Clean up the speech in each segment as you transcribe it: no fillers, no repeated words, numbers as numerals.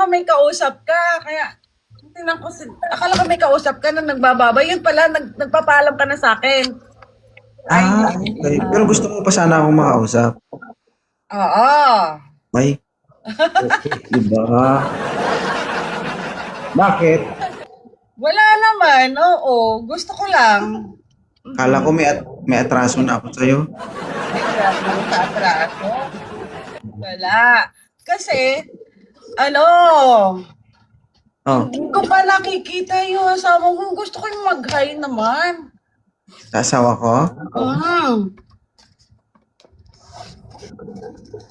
may kausap ka. Kaya, tingnan ko, akala ko may kausap ka nang nagbababay. Yun pala, nagpapaalam ka na sa akin. Okay. Pero gusto mo pa sana akong makausap. Oo. Ay, diba? Bakit? Wala naman, oo. Gusto ko lang. Kala ko may atraso na ako sa'yo. Grabe mo sa atraso. Wala. Kasi, ano, Oh, hindi ko pa nakikita yung asawa ko. Gusto ko yung mag-hi naman. kasawa ko?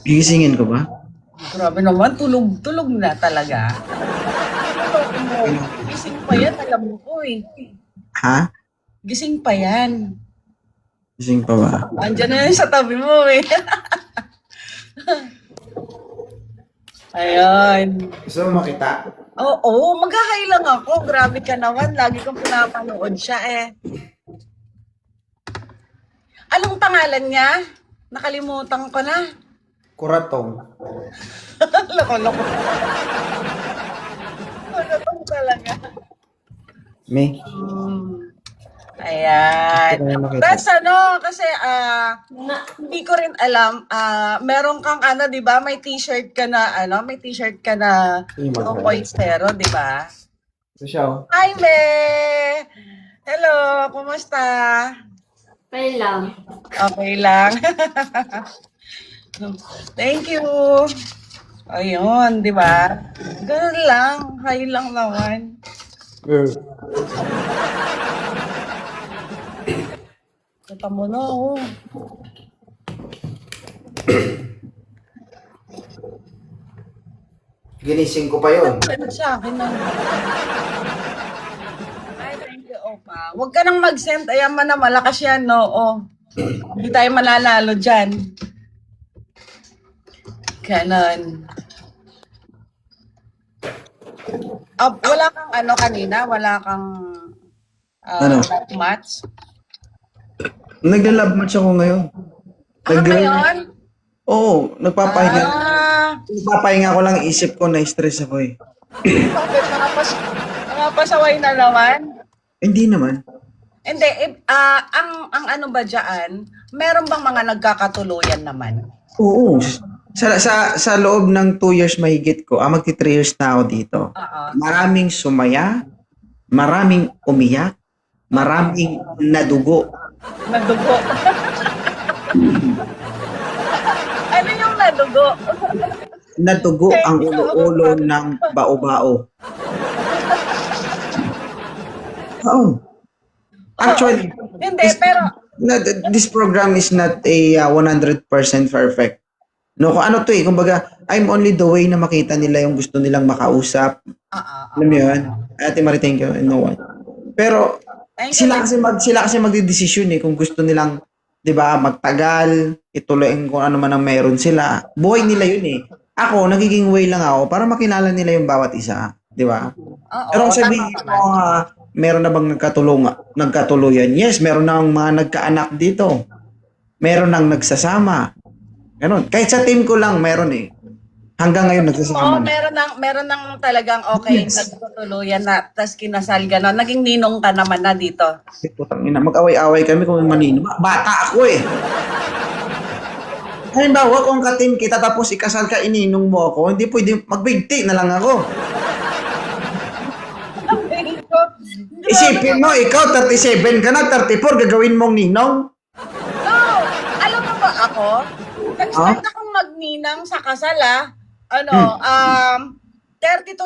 Gigisingin ko ba? Grabe naman, tulog na talaga. Gising pa yan, alam mo ko eh. Ha? Gising pa yan. Gising pa ba? Andiyan na yan sa tabi mo eh. Ayun. Gusto mo makita? Oo, mag-hi lang ako. Grabe ka naman. Lagi kong pinapanood siya eh. Anong pangalan niya? Nakalimutan ko na. Kuratong. Loko-loko. Loko talaga. May? Ayan. Gusto ko na makita. Tapos ano, kasi hindi ko rin alam, meron kang ano, di ba? May t-shirt ka na, may t-shirt ka na Yung mag-hi. 2.0, di ba? Ito siya oh. Hi, Me! Hello, kumusta? Okay lang. Okay lang. Thank you. Ayun, di ba? Ganun lang. Hi lang naman. Kata mo na, oh. Ginising ko pa yun. Ano sa akin na? Ay, thank you, Opa. Huwag ka nang mag-send. Ayan man na, malakas yan, no? Oh. Hindi tayo mananalo dyan. Ganon. Wala kang ano kanina? Wala kang Ano? match? Nagla-love match ako ngayon. Ngayon? Oo, nagpapahinga. Ah, Nagpapahinga ko lang, isip ko, na-stress ako eh. bakit nakapasaway na naman? Hindi naman. Hindi, ang ano ba dyan, meron bang mga nagkakatuluyan naman? Oo. Sa loob ng 2 years mahigit ko, magti 3 years na ako dito. Oo. Maraming sumaya, maraming umiyak, maraming nadugo. Nadugo. Ano yung nadugo? Nadugo ang ulo-ulo ng bao-bao. Oo. Actually, Hindi, pero, this program is not a 100% perfect. No, kung ano to eh, kumbaga, I'm only the way na makita nila yung gusto nilang makausap. Alam mo yun? Ate Marie, thank you. No one. Pero, thank you. sila kasi magdidesisyon eh kung gusto nilang, 'di ba, magtagal, ituloy kung ano man ang meron sila. Buhay nila 'yun eh. Ako, nagiging way lang ako para makilala nila yung bawat isa, 'di ba? Oo, Pero kung sabihin tama mo, meron na bang nagkatuluyan? Yes, meron na mga nagkaanak dito. Meron nang nagsasama. Ganon. Kahit sa team ko lang meron eh. Hanggang ngayon Oo, nagsasama na. meron nang talagang okay, Yes. nagtutuluyan na, tas kinasal ka na, naging ninong ka naman na dito. Putang ina, mag-away-away kami kung manino. Bata ako eh. Halimbawa, kung ka-team kita tapos ikasal ka, ininong mo ako, hindi pwede, magbigti na lang ako. Isipin mo, ikaw 37 ka na, 34, gagawin mong ninong? No, alam mo ba ako? Nag-start akong magninang sa kasal 32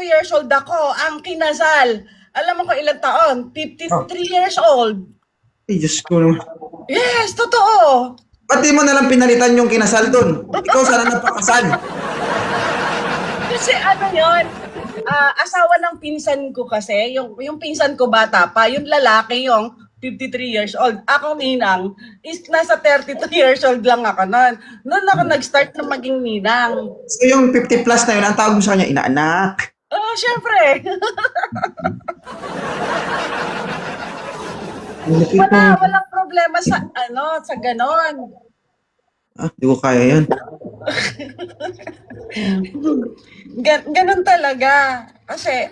years old ako, ang kinasal. Alam mo ko ilang taon? 53 years old. Ay, Diyos ko naman. Yes, totoo. Pati mo nalang pinalitan yung kinasal dun. Ikaw sana nagpakasal. Kasi ano yun, asawa ng pinsan ko kasi, yung pinsan ko bata pa, yung lalaki yung 53 years old. Ako ninang, is nasa 32 years old lang ako noon. Noon ako nag-start na maging ninang. So yung 50 plus na yun, ang tawag mo sa kanya, inaanak. Oh, syempre. Walang problema sa sa ganon. Di ko kaya yan. Ganun talaga. Kasi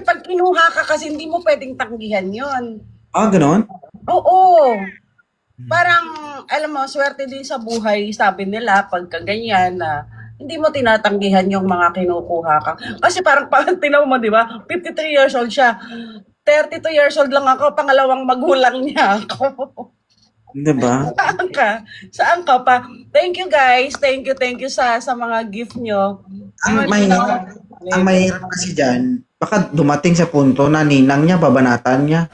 pag kinuha ka kasi hindi mo pwedeng tanggihan yon. Ah, ganon? Oo. Parang, alam mo, swerte din sa buhay, sabi nila, pagka ganyan na hindi mo tinatanggihan yung mga kinukuha ka. Kasi parang tinaw mo, di ba? 53 years old siya. 32 years old lang ako, pangalawang magulang niya ako. Diba? Saan ka? Saan ka pa? Thank you guys. Thank you sa mga gift nyo. Ang mahirap kasi dyan, baka dumating sa punto na ninang niya, babanatan niya.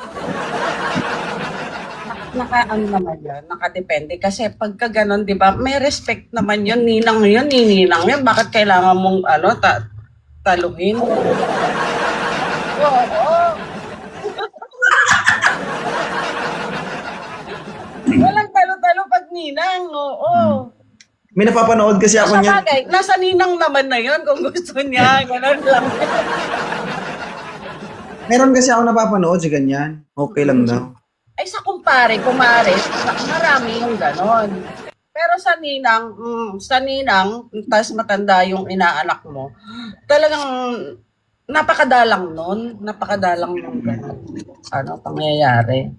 Naka-ano naman yan, nakadepende. Kasi pagka ganon, di ba, may respect naman yun. Ninang yun, ninang yun. Bakit kailangan mong, taluhin? Oo. Walang talo-talo pag ninang, oo. May napapanood kasi ako Sa niyan. bagay, nasa ninang naman na yun kung gusto niya. Ganon lang. Meron kasi ako napapanood sa ganyan. Okay lang daw. Ay, sa kumare, marami yung ganon. Pero sa ninang, tas matanda yung inaanak mo, talagang napakadalang nun ganon. Pangyayari.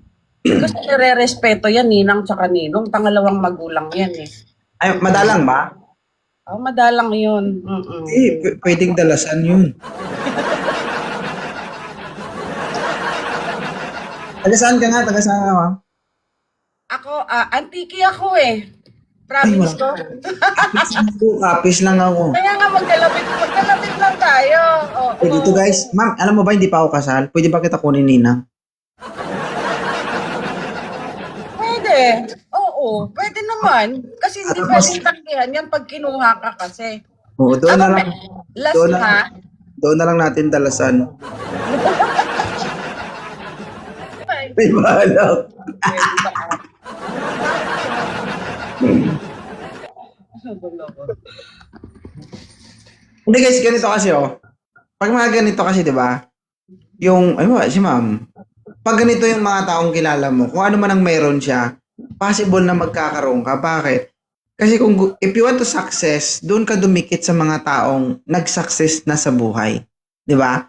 Kasi nire-respeto yan, ninang tsaka ninong, pangalawang magulang yan eh. Ay, madalang ba? Madalang yun. Pwedeng dalasan yun. Taga saan ka nga? Taga saan ka, ma'am? Ako, antiki ako eh. Promise ko. Kapis lang ako. Kaya nga magkalapit lang tayo. Oo. Eh, dito guys, ma'am, alam mo ba hindi pa ako kasal? Pwede ba kita kunin ninang? Pwede. Oo, pwede naman. Kasi hindi pwedeng tanggihan yan pag kinuha ka kasi. Oo, doon na lang. Last Doon ha. Doon na lang natin dalasan. May bahala. Pwede ba? Hindi guys, ganito kasi Pag mga ganito kasi, di ba? Yung, si ma'am, pag ganito yung mga taong kilala mo, kung ano man ang meron siya, possible na magkakaroon ka. Bakit? Kasi if you want to success, doon ka dumikit sa mga taong nag-success na sa buhay. Di ba?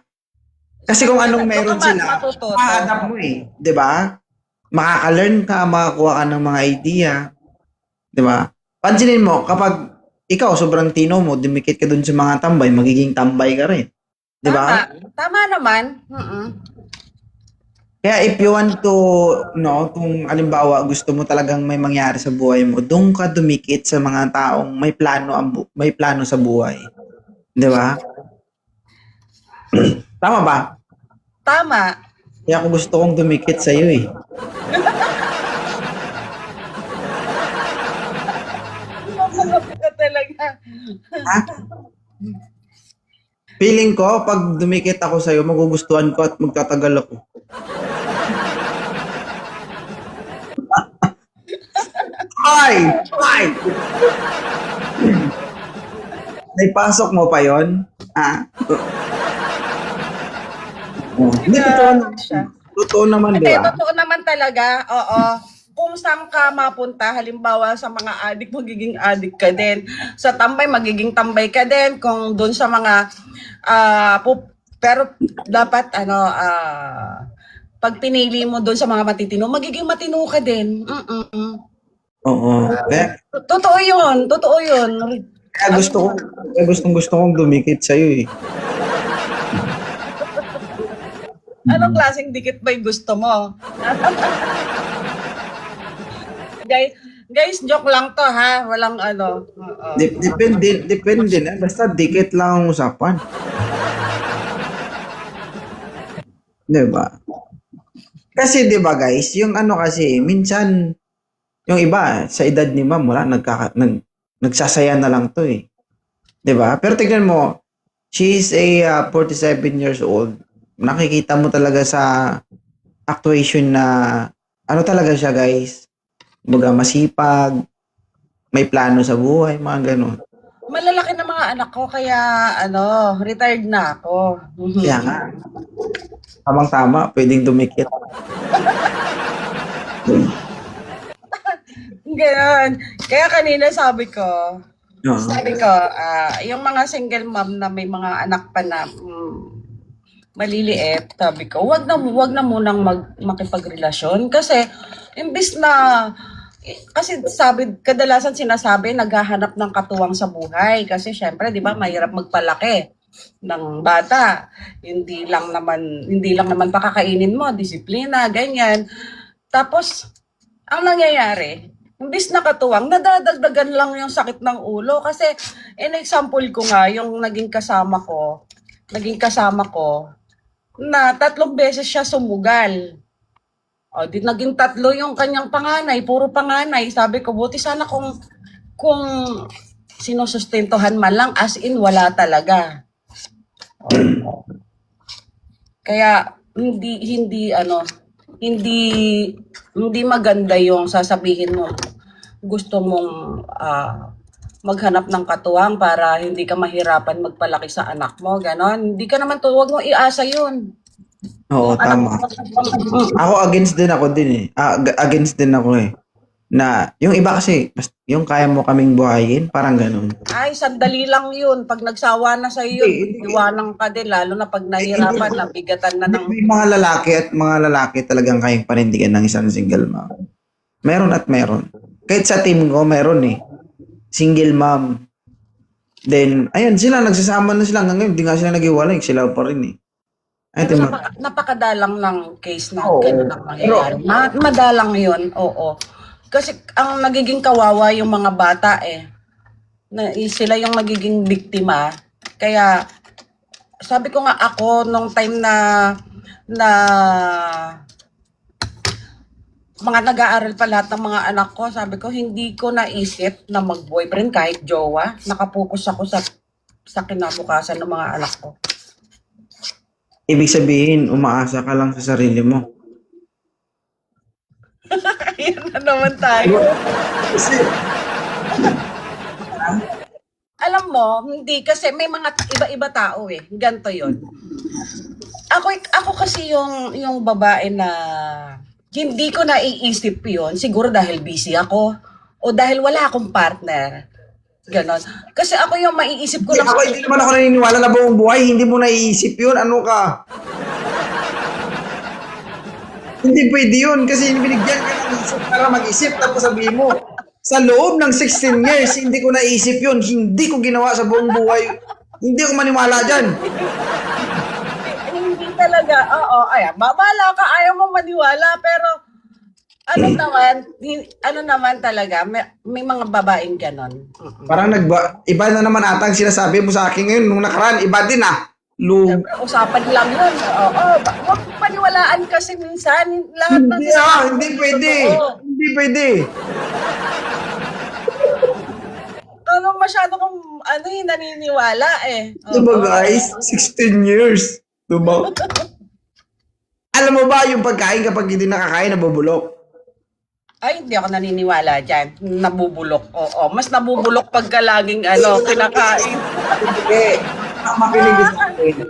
Kasi kung anong meron sila, ma-adapt mo eh. Di ba? Makaka-learn ka, makakuha ka ng mga idea. Di ba? Pansinin mo, kapag ikaw sobrang tino mo, dumikit ka doon sa mga tambay, magiging tambay ka rin. Di ba? Tama naman. Kaya if you want to, kung alimbawa gusto mo talagang may mangyari sa buhay mo, doon ka dumikit sa mga taong may plano sa buhay. Di ba? Tama ba? Tama. Kaya ako gusto kong dumikit sa iyo eh. Mamalapit ka talaga. Ha? Feeling ko, pag dumikit ako sa iyo, magugustuhan ko at magtatagal ako. Ay! Naipasok mo pa yon? Hindi, totoo naman, di ba? Totoo naman talaga, oo. Kung saan ka mapunta, halimbawa sa mga adik, magiging adik ka din. Sa tambay, magiging tambay ka din. Kung doon sa mga, pero dapat, pag pinili mo doon sa mga matitino, magiging matino ka din. Oo. Totoo yun. Kaya gusto kong dumikit sa'yo eh. Anong klaseng dikit ba yung gusto mo? Guys, joke lang to ha. Walang Depende na. Basta dikit lang ang usapan. Diba? Kasi diba guys, yung kasi, minsan, yung iba, sa edad ni ma'am, wala, nagsasaya na lang to eh. Diba? Pero tignan mo, she's a 47 years old. Nakikita mo talaga sa actuation na, talaga siya guys. Baga masipag, may plano sa buhay, mga ganun. Malalaki na mga anak ko, kaya retired na ako. Kaya nga. Tamang-tama, pwedeng dumikit. Ganon. Kaya kanina sabi ko, Oo. Sabi ko, yung mga single mom na may mga anak pa na maliliit, sabi ko, wag na munang makipagrelasyon kasi imbis na kasi kadalasan sinasabi naghahanap ng katuwang sa buhay kasi syempre 'di ba mahirap magpalaki ng bata. Hindi lang naman pakakainin mo, disiplina, ganyan. Tapos ang nangyayari, imbis na katuwang, nadadagdagan lang yung sakit ng ulo kasi in example ko nga yung naging kasama ko na 3 beses siya sumugal. O, di naging 3 yung kanyang panganay, puro panganay. Sabi ko, buti sana kung sinusustentuhan man lang, as in wala talaga. O, kaya hindi maganda yung sasabihin mo gusto mong maghanap ng katuwang para hindi ka mahirapan magpalaki sa anak mo, ganon. Hindi ka naman wag mo iasa yun. Oo, tama. Ako against din ako against din ako eh. Na, yung iba kasi, yung kaya mo kaming buhayin, parang ganun. Ay, sandali lang yun. Pag nagsawa na sa'yo yun, iwanan ka din, lalo na pag nahirapan, nabigatan na ng... May mga lalaki talagang kayang panindigan ng isang single mom. Meron at meron. Kahit sa team ko, meron eh. Single mom. Then, ayun, nagsasama na sila hanggang ngayon. Hindi nga sila nag-iwalay. Sila pa rin eh. Ay, Napakadalang ng case na Oo. ganun ang nangyayari. Madalang yun, oo. Kasi ang nagiging kawawa yung mga bata eh. Sila yung nagiging biktima. Kaya, sabi ko nga ako, nung time na mga nag-aaral pa lahat ng mga anak ko, sabi ko, hindi ko naisip na mag-boyfriend kahit jowa. Nakapokus ako sa kinabukasan ng mga anak ko. ibig sabihin, umaasa ka lang sa sarili mo. Ayan na naman tayo. Alam mo, hindi kasi may mga iba-iba tao eh. Ganto yon. Ako kasi yung babae na hindi ko naiisip yon. Siguro dahil busy ako o dahil wala akong partner. Ganon. Kasi ako yung maiisip ko lang. Hindi naman ako naniniwala na buong buhay, hindi mo naiisip yun. Ano ka? Hindi pwede yun kasi binigyan ka ng isip para mag-isip tapos sabihin mo, sa loob ng 16 years, hindi ko naisip yun. Hindi ko ginawa sa buong buhay. Hindi ko maniwala dyan. Hindi talaga. Oo, babala ka, ayaw mo maniwala, pero ano naman talaga, may mga babaeng ganon. Parang iba na naman ata ang sinasabi mo sa akin ngayon. Nung nakaraan, iba din ah. Siyempre, usapan lang yun. Oo, wag paniwalaan kasi minsan lahat ng Hindi pwede. Hindi pwede. Masyado kong naniniwala eh. Diba guys? 16 years. Diba? Alam mo ba yung pagkain kapag hindi nakakain, nabubulok? Ay, hindi ako naniniwala dyan. Nabubulok. Oo. Mas nabubulok pagka laging kinakain. Hindi. Makinig sa akin.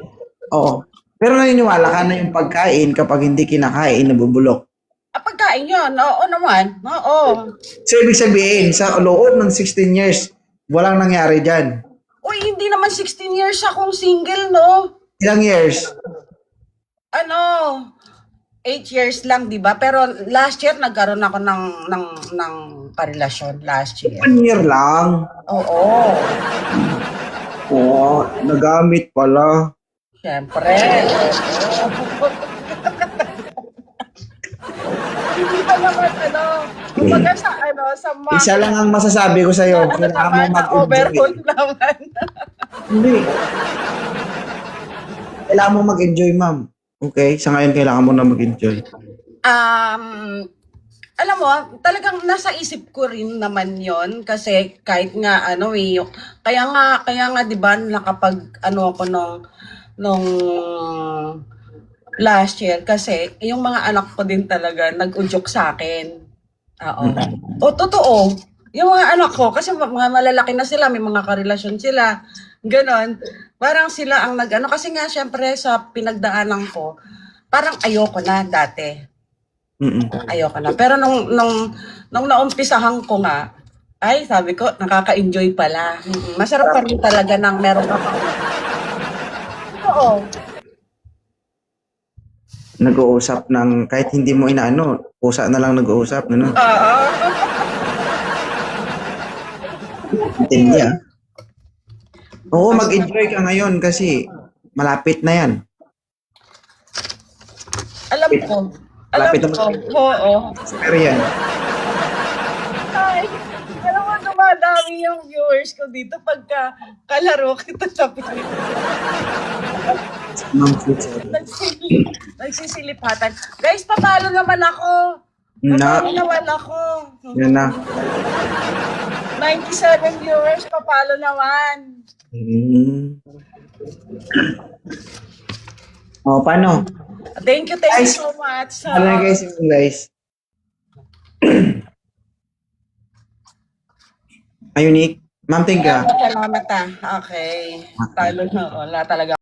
Oo. Pero naniniwala ka na yung pagkain kapag hindi kinakain, nabubulok. Pagkain yun. Oo naman. Oo. So, ibig sabihin, sa loob ng 16 years, walang nangyari dyan. Uy, hindi naman 16 years akong single, no? Ilang years? 8 years lang, di ba? Pero last year, nagkaroon ako ng karelasyon last year. 1 year lang. Oo. Oo, nagamit pala. Siyempre. Hindi pa naman, kumbaga sa mga... Isa lang ang masasabi ko sa'yo. Kailangan mo mag-enjoy. Overhaul naman. Hindi. Kailangan mo mag-enjoy, ma'am. Okay? Sa ngayon, kailangan mo na mag-enjoy. Alam mo, talagang nasa isip ko rin naman yon kasi kahit nga kaya nga 'di ba nakapag ako nung last year kasi yung mga anak ko din talaga nag-udyok sa akin. Oo. O totoo. Yung mga anak ko kasi mga malalaki na sila, may mga karelasyon sila. Ganon. Parang sila ang kasi nga syempre sa pinagdaanan ko, parang ayoko na dati. Ayoko na. Pero nung naumpisahan ko nga, Ay, sabi ko, nakaka-enjoy pala. Masarap pa rin talaga ng meron ka. Oo. Nag-uusap ng kahit hindi mo inaano, pusa na lang nag-uusap, ano? Oo. Intindi ah. Oo, mag-enjoy ka ngayon kasi malapit na yan. Alam ko. Alam Lapit na ko. Oo. Pero yan. Ay, alam mo, dumadami yung viewers ko dito pagka kalaro kita sa Pilipinas. Ma'am Fritz. Nagsisilipatan. Guys, papalo naman ako. Papalo naman ako. Yan na. 97 viewers, papalo naman. Oh, paano? Thank you Guys, so much. Ano na guys? Ayunik. Ma'am, thank you. Salamat ah. Okay. Talo na. Wala talaga.